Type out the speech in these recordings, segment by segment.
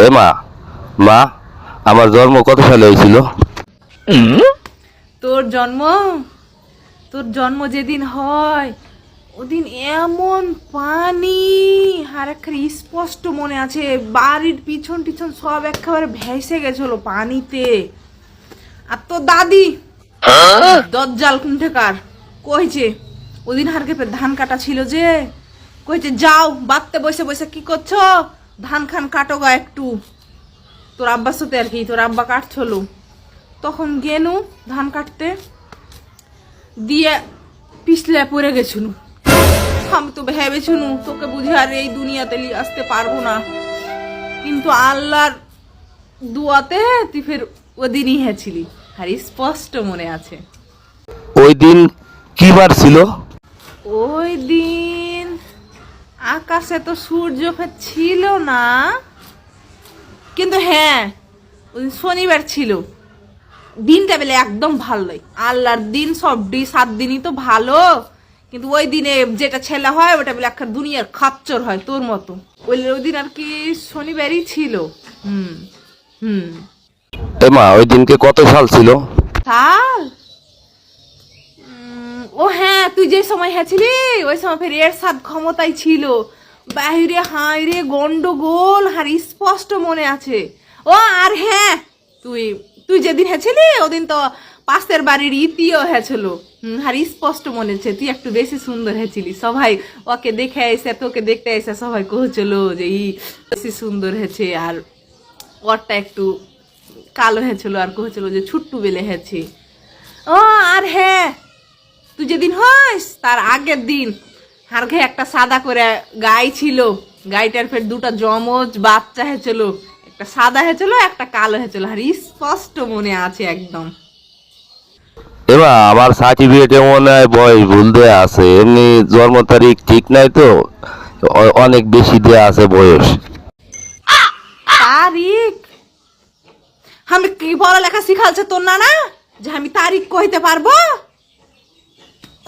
এ মা, মা, আমার জন্ম কত সালে হয়েছিল? তোর জন্ম তোর জন্ম যেদিন হয় ওদিন এমন পানি আর একেবারে স্পষ্ট মনে আছে, বাড়ির পিছন টিছন সব একেবারে ভেসে গেছিল পানিতে। আর তোর দাদি দজ্জাল কুণ্ঠেকার কইছে ওদিন হারকে ধান কাটা ছিল যে, কইছে যাও বাড়তে বসে বসে কি করছো, ধান খান কাটো গা একটু। তোর আব্বার সাথে আর কি, তোর আব্বা কাটছিল, তখন গেনু ধান কাটতে দিয়ে পিছলে পড়ে গেছুনু। আমি তো ভেবেছুনু তোকে বুঝে আর এই দুনিয়াতে নিয়ে আসতে পারবো না, কিন্তু আল্লাহর দুয়াতে তুই ফের ওদিনই হয়েছিলি, আর স্পষ্ট মনে আছে। ওই দিন কি বার ছিল? ওই দিন আকাশে তো সূর্য ছিল না, কিন্তু হ্যাঁ ওই দিন শনিবার ছিল। দিনটা বেলে একদম ভালোই, আল্লাহর দিন, সব 7 দিনই তো ভালো, কিন্তু ওই দিনে যেটা ছেলে হয় ওটা বেলে একটা দুনিয়ার খাচ্চর হয় তোর মতো। ওই দিন আর কি শনিবারই ছিল। হুম হুম এ মা, ওই দিনকে কত সাল ছিল? সাল ও হ্যাঁ, তুই যে সময় হয়েছিলি ওই সময় ফের এরশাদ ক্ষমতায় ছিল, বাহিরে হাইরে গন্ডগোল, আর স্পষ্ট মনে আছে। ও আর হ্যাঁ, তুই তুই যেদিন হয়েছিলি ওদিন তো পাশের বাড়ির ইতিও হয়েছিল, আর স্পষ্ট মনে আছে। তুই একটু বেশি সুন্দর হয়েছিলি, সবাই ওকে দেখে এসে, তোকে দেখতে এসে সবাই কহছিল যে ই বেশি সুন্দর হয়েছে, আর ওরটা একটু কালো হয়েছিল, আর কহছিল যে ছুট্টু বেলে হয়েছে। ও আর হ্যাঁ, তুই যেদিন হস তার আগের দিন আর ঘে একটা সাদা করে গাই ছিল, গাইটার ফের 2টা জমজ বাচ্চা হয়েছিল, একটা সাদা হয়েছিল একটা কালো হয়েছিল, আর স্পষ্ট মনে আছে একদম। এ মা, আমার সার্টিফিকেটে মনে হয় বয়স ভুল দেয়া আছে, এমনি জন্ম তারিখ ঠিক নাই তো, অনেক বেশি দেয়া আছে বয়স। তারিখ আমি কি পড়ালেখা শিখালছে তোর না না যে আমি তারিখ কইতে পারবো?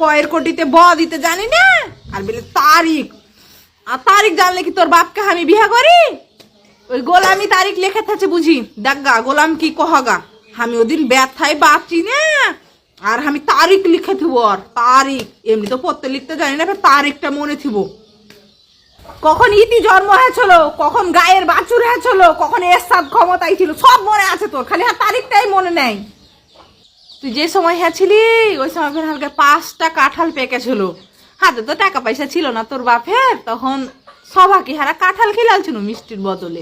কয়ের কোটিতে ব দিতে জানি না, আর বলে তারিখ। আর তারিখ জানলে কি তোর বাপকে আমি বিয়া করি? ওই গোলামি তারিখ লেখা থাকছে বুঝি, দেখগা গোলাম কি কহগা, আমি ওদিন ব্যথায় বাঁচি না, আর আমি তারিখ লিখে থিব। আর তারিখ এমনি তো পড়তে লিখতে জানি না, তারিখটা মনে থিব। কখন ইতি জন্ম হয়েছিল, কখন গায়ের বাছুর হয়েছিল, কখন এরশাদ ক্ষমতায় ছিল, সব মনে আছে তোর, খালি আর তারিখটাই মনে নেই। তুই যে সময় হয়েছিলি ওই সময় ফের হালকা 5টা কাঁঠাল পেকেছিল, হাতে তো টাকা পয়সা ছিল না তোর বাপের, তখন সবাইকে হারা কাঁঠাল খিলালছিল মিষ্টির বদলে।